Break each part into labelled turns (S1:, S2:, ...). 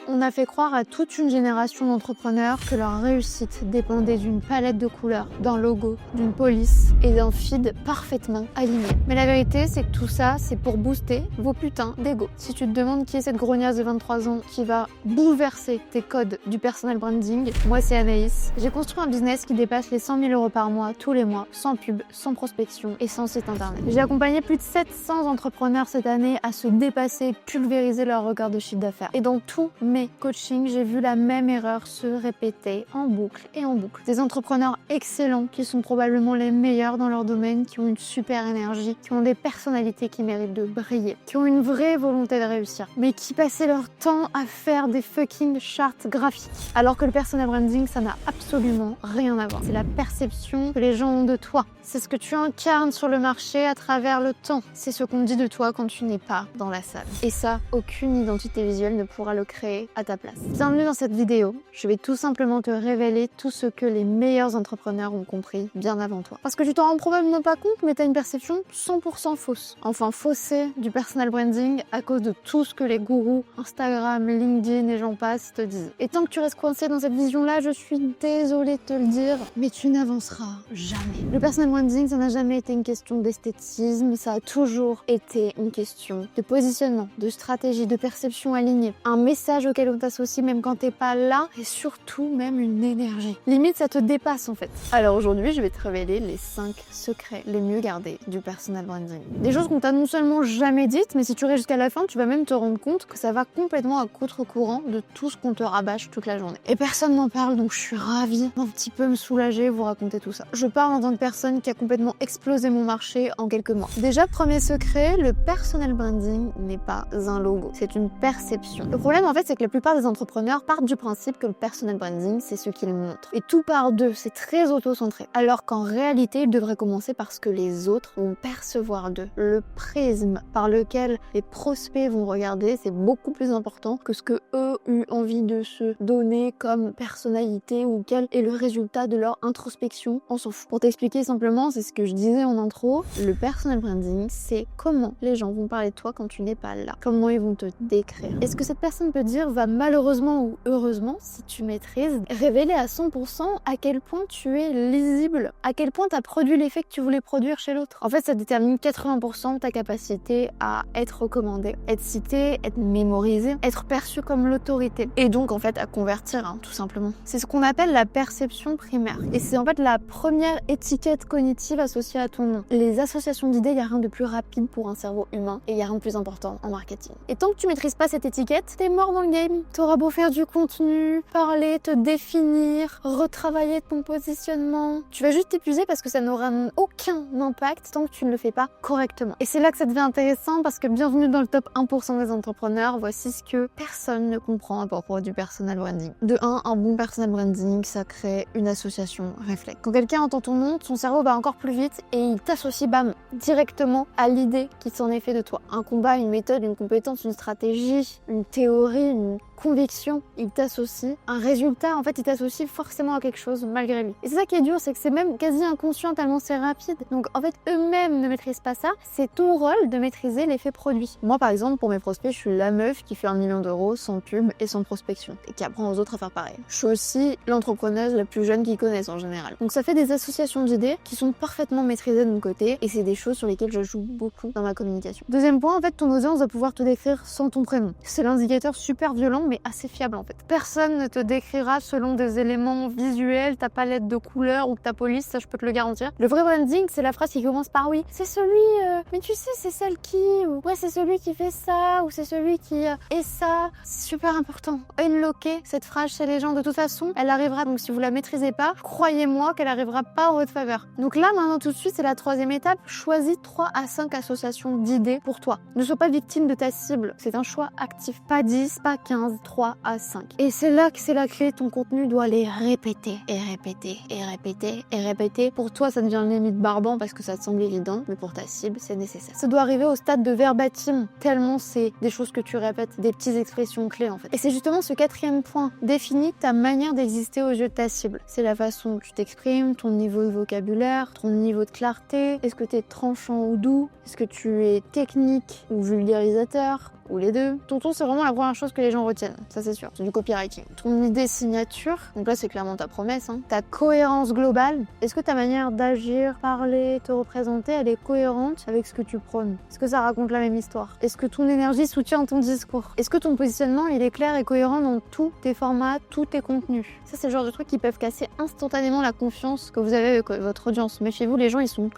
S1: On a fait croire à toute une génération d'entrepreneurs que leur réussite dépendait d'une palette de couleurs, d'un logo, d'une police et d'un feed parfaitement aligné. Mais la vérité, c'est que tout ça, c'est pour booster vos putains d'ego. Si tu te demandes qui est cette grognasse de 23 ans qui va bouleverser tes codes du personal branding, moi c'est Anaïs. J'ai construit un business qui dépasse les 100 000 € par mois, tous les mois, sans pub, sans prospection et sans site internet. J'ai accompagné plus de 700 entrepreneurs cette année à se dépasser, pulvériser leur record de chiffre d'affaires. Et dans tous mes coachings, j'ai vu la même erreur se répéter en boucle et en boucle. Des entrepreneurs excellents qui sont probablement les meilleurs dans leur domaine, qui ont une super énergie, qui ont des personnalités qui méritent de briller, qui ont une vraie volonté de réussir, mais qui passaient leur temps à faire des fucking charts graphiques. Alors que le personal branding, ça n'a absolument rien à voir. C'est la perception que les gens ont de toi. C'est ce que tu incarnes sur le marché à travers le temps. C'est ce qu'on dit de toi quand tu n'es pas dans la salle. Et ça, aucune identité visuelle ne pourra le créer à ta place. Bienvenue dans cette vidéo. Je vais tout simplement te révéler tout ce que les meilleurs entrepreneurs ont compris bien avant toi. Parce que tu t'en rends probablement pas compte, mais tu as une perception 100% fausse. Enfin, faussée du personal branding à cause de tout ce que les gourous Instagram, LinkedIn et j'en passe te disent. Et tant que tu restes coincé dans cette vision-là, je suis désolée de te le dire, mais tu n'avanceras jamais. Le personal branding, ça n'a jamais été une question d'esthétisme, ça a toujours été une question de positionnement, de stratégie, de perception alignée. Un message auquel on t'associe même quand t'es pas là, et surtout même une énergie. Limite, ça te dépasse en fait. Alors aujourd'hui, je vais te révéler les 5 secrets les mieux gardés du personal branding. Des choses qu'on t'a non seulement jamais dites, mais si tu restes jusqu'à la fin, tu vas même te rendre compte que ça va complètement à contre-courant de tout ce qu'on te rabâche toute la journée. Et personne n'en parle, donc je suis ravie d'un petit peu me soulager, vous raconter tout ça. Je parle en tant que personne qui a complètement explosé mon marché en quelques mois. Déjà, premier secret, le personal branding n'est pas un logo, c'est une perception. Le problème en fait, c'est que la plupart des entrepreneurs partent du principe que le personal branding, c'est ce qu'ils montrent. Et tout part d'eux, c'est très auto-centré. Alors qu'en réalité, il devrait commencer par ce que les autres vont percevoir d'eux. Le prisme par lequel les prospects vont regarder, c'est beaucoup plus important que ce que eux ont envie de se donner comme personnalité ou quel est le résultat de leur introspection. On s'en fout. Pour t'expliquer simplement, c'est ce que je disais en intro, le personal branding, c'est comment les gens vont parler de toi quand tu n'es pas là. Comment ils vont te décrire. Et ce que cette personne peut dire va malheureusement ou heureusement, si tu maîtrises, révéler à 100% à quel point tu es lisible, à quel point tu as produit l'effet que tu voulais produire chez l'autre. En fait, ça détermine 80% de ta capacité à être recommandé, être cité, être mémorisé, être perçu comme l'autorité. Et donc, en fait, à convertir, tout simplement. C'est ce qu'on appelle la perception primaire. Et c'est en fait la première étiquette cognitive associée à ton nom. Les associations d'idées, il n'y a rien de plus rapide pour un cerveau humain et il n'y a rien de plus important en marketing. Et tant que tu maîtrises pas cette étiquette, t'es mort dans le game. T'auras beau faire du contenu, parler, te définir, retravailler ton positionnement. Tu vas juste t'épuiser parce que ça n'aura aucun impact tant que tu ne le fais pas correctement. Et c'est là que ça devient intéressant parce que bienvenue dans le top 1% des entrepreneurs, voici ce que personne ne comprend à propos du personal branding. De 1, un bon personal branding, ça crée une association réflexe. Quand quelqu'un entend ton nom, son cerveau va encore plus vite et il t'associe, bam, directement à l'idée qui s'en est fait de toi. Un combat, une méthode, une compétence, une stratégie, une théorie, une conviction, il t'associe. Un résultat, en fait, il t'associe forcément à quelque chose malgré lui. Et c'est ça qui est dur, c'est que c'est même quasi inconscient tellement c'est rapide. Donc en fait, eux-mêmes ne maîtrisent pas ça. C'est ton rôle de maîtriser l'effet produit. Moi, par exemple, pour mes prospects, je suis la meuf qui fait 1 million d'euros sans pub et sans prospection et qui apprend aux autres à faire pareil. Je suis aussi l'entrepreneuse la plus jeune qu'ils connaissent en général. Donc ça fait des associations d'idées qui sont parfaitement maîtrisées de mon côté et c'est des choses sur lesquelles je joue beaucoup dans ma communication. Deuxième point, en fait, ton audience va pouvoir te décrire sans ton prénom. C'est l'indicateur super violent mais assez fiable en fait. Personne ne te décrira selon des éléments visuels, ta palette de couleurs ou ta police, ça je peux te le garantir. Le vrai branding, c'est la phrase qui commence par oui, c'est celui, mais tu sais, c'est celle qui, ou ouais, c'est celui qui fait ça, ou c'est celui qui est ça. C'est super important. Unlocker cette phrase chez les gens. De toute façon, elle arrivera, donc si vous la maîtrisez pas, croyez-moi qu'elle arrivera pas en votre faveur. Donc là, maintenant, tout de suite, c'est la 3e étape. Choisis 3 à 5 associations d'idées pour toi. Ne sois pas victime de ta cible. C'est un choix actif. Pas 10, pas 15, 3 à 5. Et c'est là que c'est la clé. Ton contenu doit les répéter et répéter et répéter et répéter. Pour toi, ça devient limite barbant parce que ça te semble évident, mais pour ta cible, c'est nécessaire. Ça doit arriver au stade de verbatim, tellement c'est des choses que tu répètes, des petites expressions clés en fait. Et c'est justement ce 4e point. Définis ta manière d'exister aux yeux de ta cible. C'est la façon dont tu t'exprimes, ton niveau de vocabulaire, ton niveau de clarté. Est-ce que tu es tranchant ou doux? Est-ce que tu es technique ou vulgarisateur? Ou les deux. Ton ton, c'est vraiment la première chose que les gens retiennent. tienne, ça c'est sûr. C'est du copywriting. Ton idée signature, donc là c'est clairement ta promesse, hein. Ta cohérence globale. Est-ce que ta manière d'agir, parler, te représenter, elle est cohérente avec ce que tu prônes? Est-ce que ça raconte la même histoire? Est-ce que ton énergie soutient ton discours? Est-ce que ton positionnement il est clair et cohérent dans tous tes formats, tous tes contenus? Ça c'est le genre de trucs qui peuvent casser instantanément la confiance que vous avez avec votre audience. Mais chez vous, les gens ils sont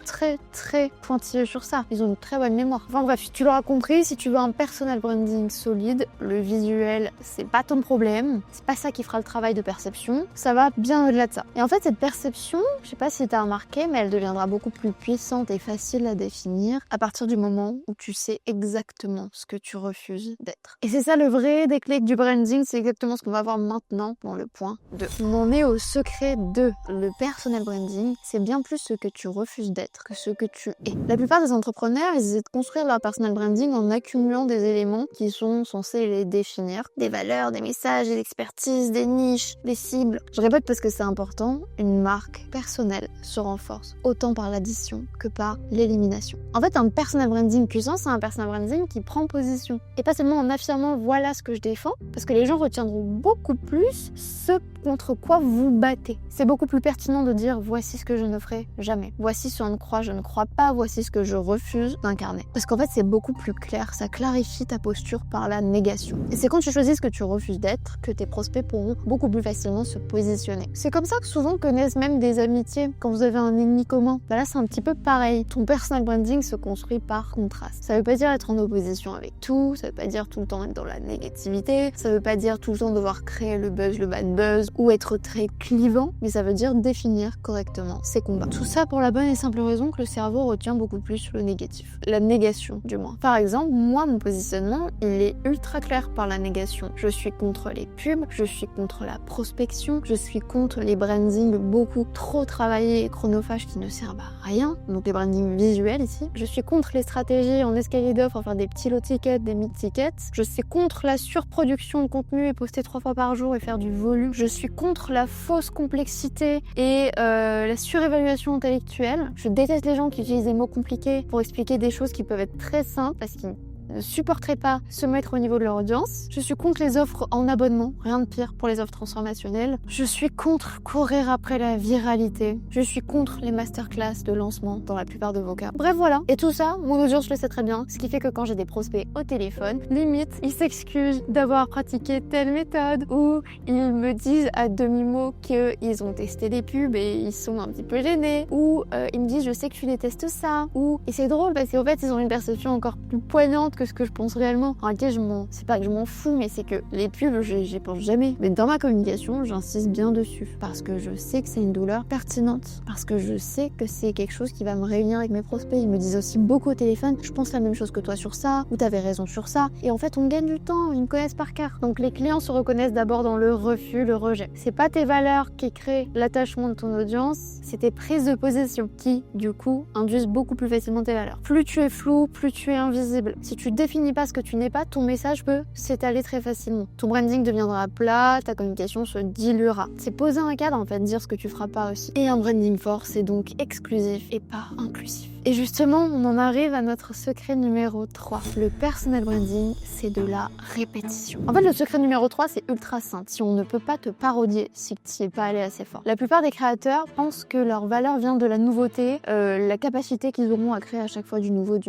S1: très pointilleux sur ça. Ils ont une très bonne mémoire. Enfin bref, tu l'auras compris, si tu veux un personal branding solide, le visuel c'est pas ton problème. C'est pas ça qui fera le travail de perception. Ça va bien au-delà de ça. Et en fait, cette perception, je sais pas si t'as remarqué, mais elle deviendra beaucoup plus puissante et facile à définir à partir du moment où tu sais exactement ce que tu refuses d'être. Et c'est ça le vrai déclic du branding, c'est exactement ce qu'on va voir maintenant dans le point 2. On en est au secret 2. Le personal branding, c'est bien plus ce que tu refuses d'être que ce que tu es. La plupart des entrepreneurs, ils essaient de construire leur personal branding en accumulant des éléments qui sont censés les définir. Des valeurs, des messages, des expertises, des niches, des cibles. Je répète parce que c'est important, une marque personnelle se renforce autant par l'addition que par l'élimination. En fait, un personal branding puissant, c'est un personal branding qui prend position. Et pas seulement en affirmant voilà ce que je défends, parce que les gens retiendront beaucoup plus ce contre quoi vous battez. C'est beaucoup plus pertinent de dire voici ce que je ne ferai jamais. Voici ce en quoi je ne crois pas, voici ce que je refuse d'incarner. Parce qu'en fait, c'est beaucoup plus clair, ça clarifie ta posture par la négation. Et c'est quand tu choisis ce que tu refuses d'être que tes prospects pourront beaucoup plus facilement se positionner. C'est comme ça que souvent connaissent même des amitiés quand vous avez un ennemi commun. Là, c'est un petit peu pareil. Ton personal branding se construit par contraste. Ça veut pas dire être en opposition avec tout, ça veut pas dire tout le temps être dans la négativité, ça veut pas dire tout le temps devoir créer le buzz, le bad buzz ou être très clivant, mais ça veut dire définir correctement ses combats. Tout ça pour la bonne et simple raison que le cerveau retient beaucoup plus le négatif, la négation du moins. Par exemple, moi, mon positionnement, il est ultra clair par la négation. Je suis contre les pubs, je suis contre la prospection, je suis contre les brandings beaucoup trop travaillés et chronophages qui ne servent à rien, donc les brandings visuels ici. Je suis contre les stratégies en escalier d'offres, enfin des petits low tickets, des mid tickets. Je suis contre la surproduction de contenu et poster 3 fois par jour et faire du volume. Je suis contre la fausse complexité et la surévaluation intellectuelle. Je déteste les gens qui utilisent des mots compliqués pour expliquer des choses qui peuvent être très simples parce qu'ils ne supporteraient pas se mettre au niveau de leur audience. Je suis contre les offres en abonnement, rien de pire pour les offres transformationnelles. Je suis contre courir après la viralité. Je suis contre les masterclass de lancement dans la plupart de vos cas. Bref, voilà. Et tout ça, mon audience le sait très bien, ce qui fait que quand j'ai des prospects au téléphone, limite, ils s'excusent d'avoir pratiqué telle méthode ou ils me disent à demi-mot qu'ils ont testé des pubs et ils sont un petit peu gênés ou ils me disent je sais que tu détestes ça ou et c'est drôle parce qu'en fait ils ont une perception encore plus poignante que ce que je pense réellement. En réalité, c'est pas que je m'en fous, mais c'est que les pubs, j'y pense jamais. Mais dans ma communication, j'insiste bien dessus. Parce que je sais que c'est une douleur pertinente. Parce que je sais que c'est quelque chose qui va me réunir avec mes prospects. Ils me disent aussi beaucoup au téléphone, je pense la même chose que toi sur ça, ou t'avais raison sur ça. Et en fait, on gagne du temps, ils me connaissent par cœur. Donc les clients se reconnaissent d'abord dans le refus, le rejet. C'est pas tes valeurs qui créent l'attachement de ton audience, c'est tes prises de position qui, du coup, induisent beaucoup plus facilement tes valeurs. Plus tu es flou, plus tu es invisible. Si tu définis pas ce que tu n'es pas, ton message peut s'étaler très facilement. Ton branding deviendra plat, ta communication se diluera. C'est poser un cadre en fait, dire ce que tu feras pas aussi. Et un branding fort, c'est donc exclusif et pas inclusif. Et justement, on en arrive à notre secret numéro 3. Le personal branding, c'est de la répétition. En fait, le secret numéro 3, c'est ultra simple. Si on ne peut pas te parodier, si tu n'y es pas allé assez fort. La plupart des créateurs pensent que leur valeur vient de la nouveauté, la capacité qu'ils auront à créer à chaque fois du nouveau,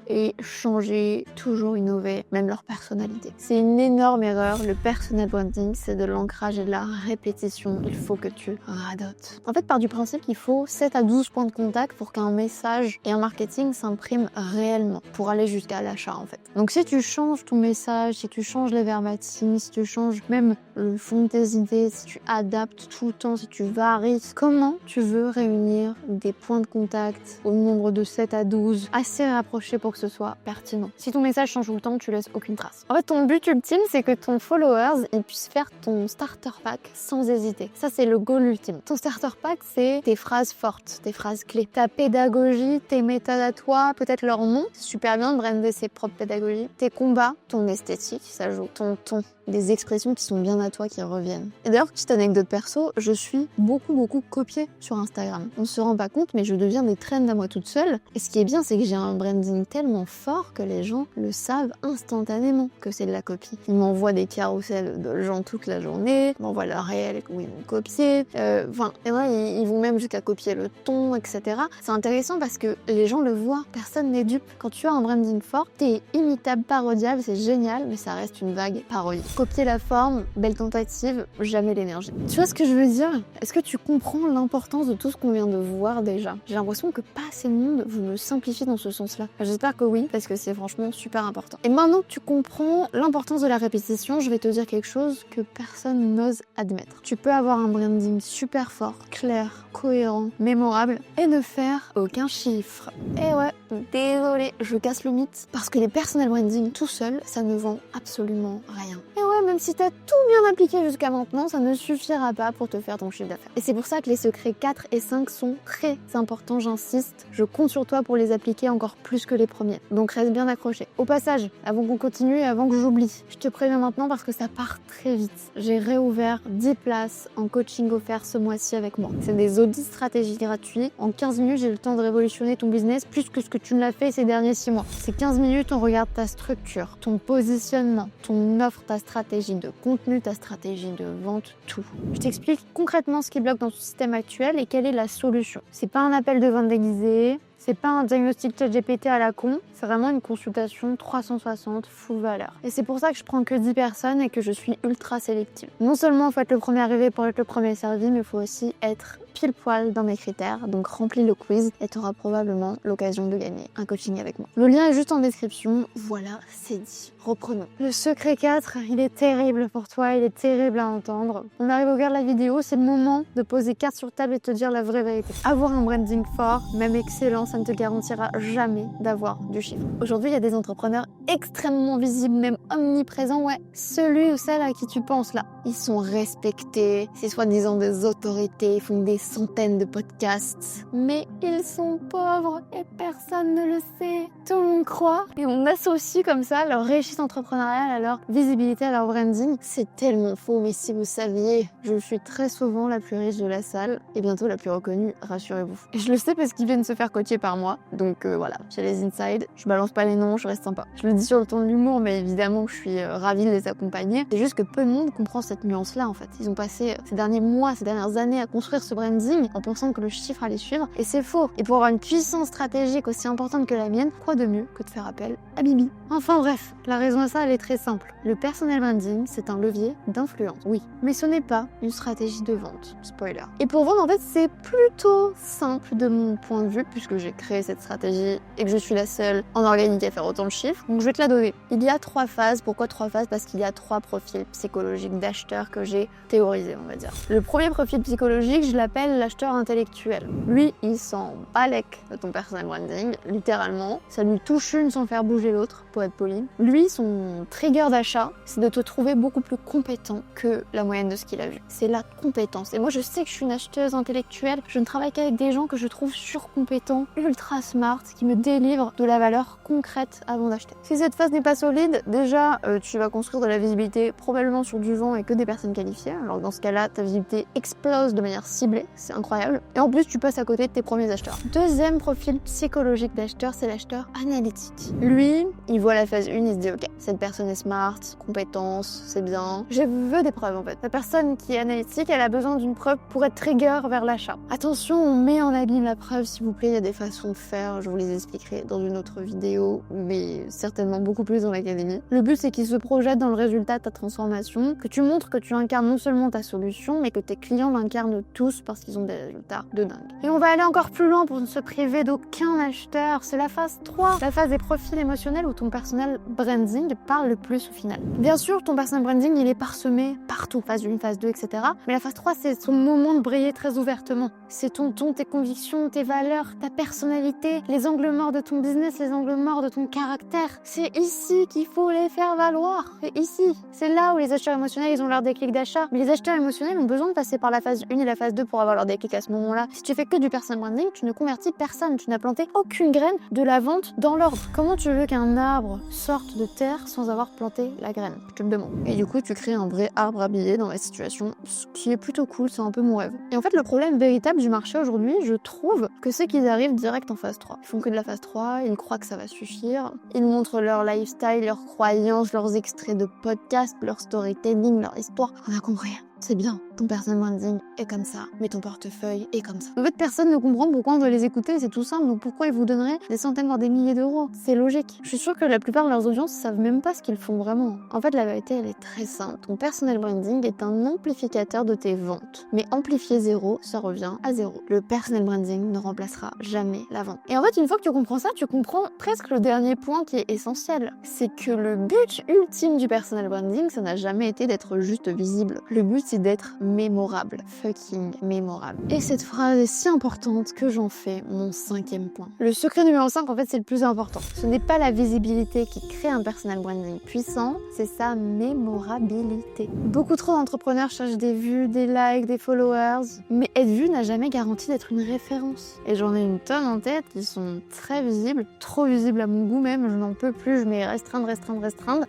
S1: et changer, toujours innover, même leur personnalité. C'est une énorme erreur. Le personal branding, c'est de l'ancrage et de la répétition. Il faut que tu radotes. En fait, part du principe qu'il faut 7 à 12 points de contact pour qu'un message et un marketing s'impriment réellement pour aller jusqu'à l'achat en fait. Donc si tu changes ton message, si tu changes les verbatims, si tu changes même le fond de tes idées, si tu adaptes tout le temps, si tu varies, comment tu veux réunir des points de contact au nombre de 7 à 12 assez rapprochés pour que ce soit pertinent? Si ton message change tout le temps, tu laisses aucune trace. En fait, ton but ultime, c'est que ton followers il puisse faire ton starter pack sans hésiter. Ça, c'est le goal ultime. Ton starter pack, c'est tes phrases fortes, tes phrases clés, ta pédagogie pédagogie, tes méthodes à toi, peut-être leur nom. C'est super bien de brander ses propres pédagogies. Tes combats, ton esthétique, ça joue. Ton ton, des expressions qui sont bien à toi, qui reviennent. Et d'ailleurs, petite anecdote perso, je suis beaucoup copiée sur Instagram. On se rend pas compte, mais je deviens des trends à moi toute seule. Et ce qui est bien, c'est que j'ai un branding tellement fort que les gens le savent instantanément que c'est de la copie. Ils m'envoient des carousels de gens toute la journée, ils m'envoient leur réel où ils m'ont copié. Et ouais, ils vont même jusqu'à copier le ton, etc. C'est intéressant parce que les gens le voient, personne n'est dupe. Quand tu as un branding fort, t'es imitable, parodiable, c'est génial, mais ça reste une vague parodie. Copier la forme, belle tentative, jamais l'énergie. Tu vois ce que je veux dire? Est-ce que tu comprends l'importance de tout ce qu'on vient de voir déjà? J'ai l'impression que pas assez de monde vous le simplifie dans ce sens-là. J'espère que oui, parce que c'est franchement super important. Et maintenant que tu comprends l'importance de la répétition, je vais te dire quelque chose que personne n'ose admettre. Tu peux avoir un branding super fort, clair, cohérent, mémorable, et ne faire aucun chiffre. Et ouais, désolé, je casse le mythe, parce que les personal branding tout seul, ça ne vend absolument rien. Et ouais, même si t'as tout bien appliqué jusqu'à maintenant, ça ne suffira pas pour te faire ton chiffre d'affaires. Et c'est pour ça que les secrets 4 et 5 sont très importants, j'insiste. Je compte sur toi pour les appliquer encore plus que les premiers. Donc reste bien accroché. Au passage, avant qu'on continue et avant que j'oublie, je te préviens maintenant parce que ça part très vite. J'ai réouvert 10 places en coaching offert ce mois-ci avec moi. C'est des audits stratégiques gratuits. En 15 minutes, j'ai le temps de révolutionner ton business plus que ce que tu ne l'as fait ces derniers 6 mois. C'est 15 minutes, on regarde ta structure, ton positionnement, ton offre, ta stratégie de contenu, ta stratégie de vente, tout. Je t'explique concrètement ce qui bloque dans ton système actuel et quelle est la solution. C'est pas un appel de vente déguisé, c'est pas un diagnostic ChatGPT à la con, c'est vraiment une consultation 360 full valeur. Et c'est pour ça que je prends que 10 personnes et que je suis ultra sélective. Non seulement il faut être le premier arrivé pour être le premier servi, mais il faut aussi être pile poil dans mes critères. Donc remplis le quiz et tu auras probablement l'occasion de gagner un coaching avec moi. Le lien est juste en description. Voilà, c'est dit. Reprenons. Le secret 4, il est terrible pour toi, il est terrible à entendre. On arrive au cœur de la vidéo, c'est le moment de poser carte sur table et te dire la vraie vérité. Avoir un branding fort, même excellent, ça ne te garantira jamais d'avoir du chiffre. Aujourd'hui, il y a des entrepreneurs extrêmement visibles, même omniprésents, ouais. Celui ou celle à qui tu penses là. Ils sont respectés, c'est soi-disant des autorités, ils font des centaines de podcasts. Mais ils sont pauvres et personne ne le sait. Tout le monde croit. Et on associe comme ça leur réussite entrepreneuriale à leur visibilité, à leur branding. C'est tellement faux, mais si vous saviez, je suis très souvent la plus riche de la salle et bientôt la plus reconnue, rassurez-vous. Et je le sais parce qu'ils viennent se faire coacher par moi. Donc voilà, j'ai les insides, je balance pas les noms, je reste sympa. Je le dis sur le ton de l'humour, mais évidemment que je suis ravie de les accompagner. C'est juste que peu de monde comprend cette nuance-là en fait. Ils ont passé ces derniers mois, ces dernières années à construire ce branding en pensant que le chiffre allait suivre, et c'est faux. Et pour avoir une puissance stratégique aussi importante que la mienne, quoi de mieux que de faire appel à Bibi? Enfin bref, la raison à ça, elle est très simple. Le personal branding, c'est un levier d'influence, oui, mais ce n'est pas une stratégie de vente. Spoiler. Et pour vendre, en fait, c'est plutôt simple de mon point de vue, puisque j'ai créé cette stratégie et que je suis la seule en organique à faire autant de chiffres. Donc je vais te la donner. Il y a 3 phases. Pourquoi 3 phases? Parce qu'il y a 3 profils psychologiques d'acheteurs que j'ai théorisés, on va dire. Le premier profil psychologique, je l'appelle l'acheteur intellectuel. Lui, il s'en balèque de ton personal branding, littéralement. Ça lui touche une sans faire bouger l'autre, pour être poli. Lui, son trigger d'achat, c'est de te trouver beaucoup plus compétent que la moyenne de ce qu'il a vu. C'est la compétence. Et moi, je sais que je suis une acheteuse intellectuelle. Je ne travaille qu'avec des gens que je trouve surcompétents, ultra smart, qui me délivrent de la valeur concrète avant d'acheter. Si cette phase n'est pas solide, déjà, tu vas construire de la visibilité probablement sur du vent et que des personnes qualifiées. Alors dans ce cas-là, ta visibilité explose de manière ciblée, c'est incroyable. Et en plus, tu passes à côté de tes premiers acheteurs. Deuxième profil psychologique d'acheteur, c'est l'acheteur analytique. Lui, il voit la phase 1, il se dit ok, cette personne est smart, compétence, c'est bien. Je veux des preuves en fait. La personne qui est analytique, elle a besoin d'une preuve pour être trigger vers l'achat. Attention, on met en abîme la preuve, s'il vous plaît, il y a des façons de faire, je vous les expliquerai dans une autre vidéo, mais certainement beaucoup plus dans l'académie. Le but, c'est qu'il se projette dans le résultat de ta transformation, que tu montres que tu incarnes non seulement ta solution, mais que tes clients l'incarnent tous parce qu'ils ont des résultats de dingue. Et on va aller encore plus loin pour ne se priver d'aucun acheteur. C'est la phase 3, la phase des profils émotionnels où ton personal branding parle le plus au final. Bien sûr, ton personal branding, il est parsemé partout, phase 1, phase 2, etc. Mais la phase 3, c'est son moment de briller très ouvertement. C'est ton ton, tes convictions, tes valeurs, ta pertinence personnalité, les angles morts de ton business, les angles morts de ton caractère. C'est ici qu'il faut les faire valoir. C'est ici. C'est là où les acheteurs émotionnels, ils ont leur déclic d'achat. Mais les acheteurs émotionnels ont besoin de passer par la phase 1 et la phase 2 pour avoir leur déclic à ce moment-là. Si tu fais que du personal branding, tu ne convertis personne. Tu n'as planté aucune graine de la vente dans l'ordre. Comment tu veux qu'un arbre sorte de terre sans avoir planté la graine? Je te le demande. Et du coup, tu crées un vrai arbre habillé dans la situation, ce qui est plutôt cool, c'est un peu mon rêve. Et en fait, le problème véritable du marché aujourd'hui, je trouve que c'est qu'ils arrivent direct en phase 3. Ils font que de la phase 3, ils croient que ça va suffire. Ils montrent leur lifestyle, leurs croyances, leurs extraits de podcasts, leur storytelling, leur histoire. On a compris. C'est bien, ton personal branding est comme ça, mais ton portefeuille est comme ça. En fait, personne ne comprend pourquoi on doit les écouter, c'est tout simple, donc pourquoi ils vous donneraient des centaines voire des milliers d'euros? C'est logique. Je suis sûre que la plupart de leurs audiences savent même pas ce qu'ils font vraiment. En fait, la vérité, elle est très simple. Ton personal branding est un amplificateur de tes ventes. Mais amplifier 0, ça revient à 0. Le personal branding ne remplacera jamais la vente. Et en fait, une fois que tu comprends ça, tu comprends presque le dernier point qui est essentiel. C'est que le but ultime du personal branding, ça n'a jamais été d'être juste visible. Le but, c'est d'être mémorable, fucking mémorable. Et cette phrase est si importante que j'en fais mon 5e point. Le secret numéro 5, en fait, c'est le plus important. Ce n'est pas la visibilité qui crée un personal branding puissant, c'est sa mémorabilité. Beaucoup trop d'entrepreneurs cherchent des vues, des likes, des followers, mais être vu n'a jamais garanti d'être une référence. Et j'en ai une tonne en tête qui sont très visibles, trop visibles à mon goût même, je n'en peux plus, je mets restreindre,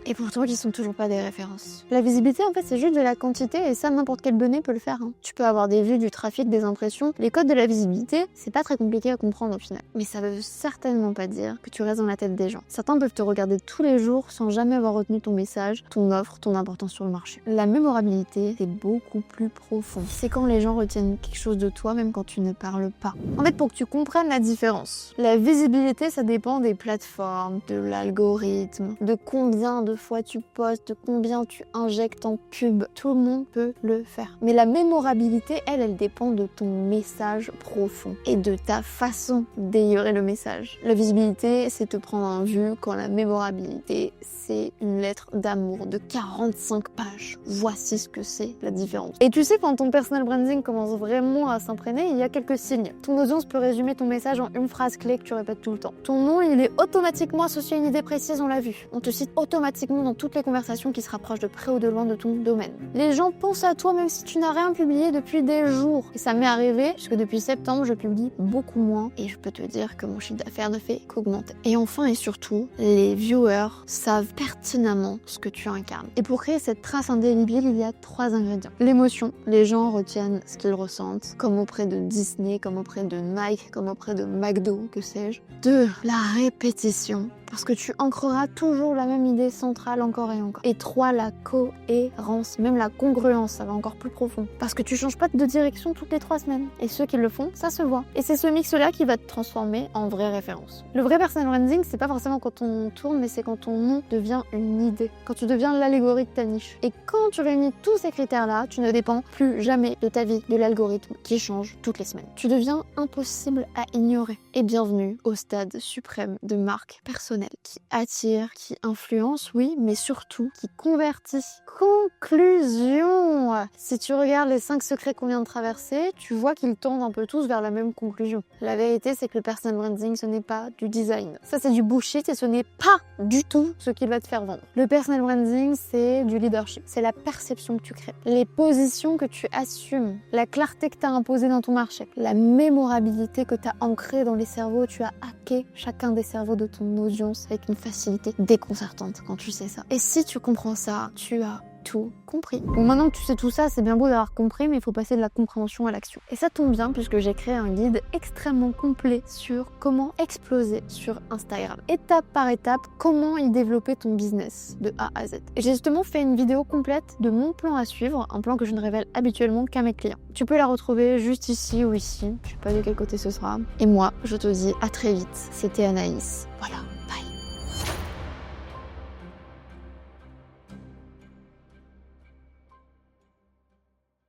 S1: et pourtant qui sont toujours pas des références. La visibilité, en fait, c'est juste de la quantité, et ça, n'importe quelle donnée peut le faire. Tu peux avoir des vues, du trafic, des impressions. Les codes de la visibilité, c'est pas très compliqué à comprendre au final. Mais ça veut certainement pas dire que tu restes dans la tête des gens. Certains peuvent te regarder tous les jours sans jamais avoir retenu ton message, ton offre, ton importance sur le marché. La mémorabilité, c'est beaucoup plus profond. C'est quand les gens retiennent quelque chose de toi, même quand tu ne parles pas. En fait, pour que tu comprennes la différence, la visibilité, ça dépend des plateformes, de l'algorithme, de combien de fois tu postes, de combien tu injectes en pub. Tout le monde peut le faire. Mais la mémorabilité, elle dépend de ton message profond et de ta façon d'élire le message. La visibilité, c'est te prendre en vue, quand la mémorabilité, c'est une lettre d'amour de 45 pages. Voici ce que c'est la différence. Et tu sais, quand ton personal branding commence vraiment à s'imprégner, il y a quelques signes. Ton audience peut résumer ton message en une phrase clé que tu répètes tout le temps. Ton nom, il est automatiquement associé à une idée précise, on l'a vu. On te cite automatiquement dans toutes les conversations qui se rapprochent de près ou de loin de ton domaine. Les gens pensent à toi même si tu n'as rien publié depuis des jours. Et ça m'est arrivé, puisque depuis septembre, je publie beaucoup moins. Et je peux te dire que mon chiffre d'affaires ne fait qu'augmenter. Et enfin et surtout, les viewers savent pertinemment ce que tu incarnes. Et pour créer cette trace indélébile, il y a 3 ingrédients. L'émotion. Les gens retiennent ce qu'ils ressentent, comme auprès de Disney, comme auprès de Nike, comme auprès de McDo, que sais-je. 2. La répétition. Parce que tu ancreras toujours la même idée centrale encore et encore. Et 3, la cohérence, même la congruence, ça va encore plus profond. Parce que tu changes pas de direction toutes les 3 semaines. Et ceux qui le font, ça se voit. Et c'est ce mix-là qui va te transformer en vraie référence. Le vrai personal branding, c'est pas forcément quand ton nom tourne, mais c'est quand ton nom devient une idée. Quand tu deviens l'allégorie de ta niche. Et quand tu réunis tous ces critères-là, tu ne dépends plus jamais de ta vie, de l'algorithme qui change toutes les semaines. Tu deviens impossible à ignorer. Et bienvenue au stade suprême de marque personnelle qui attire, qui influence, oui, mais surtout qui convertit. Conclusion! Si tu regardes les 5 secrets qu'on vient de traverser, tu vois qu'ils tendent un peu tous vers la même conclusion. La vérité, c'est que le personal branding, ce n'est pas du design. Ça, c'est du bullshit et ce n'est pas du tout ce qui va te faire vendre. Le personal branding, c'est du leadership. C'est la perception que tu crées, les positions que tu assumes, la clarté que tu as imposée dans ton marché, la mémorabilité que tu as ancrée dans les cerveaux. Tu as hacké chacun des cerveaux de ton audience avec une facilité déconcertante quand tu sais ça. Et si tu comprends ça, tu as tout compris. Bon, maintenant que tu sais tout ça, c'est bien beau d'avoir compris, mais il faut passer de la compréhension à l'action. Et ça tombe bien puisque j'ai créé un guide extrêmement complet sur comment exploser sur Instagram. Étape par étape, comment y développer ton business de A à Z. Et j'ai justement fait une vidéo complète de mon plan à suivre, un plan que je ne révèle habituellement qu'à mes clients. Tu peux la retrouver juste ici ou ici, je sais pas de quel côté ce sera. Et moi, je te dis à très vite. C'était Anaïs. Voilà.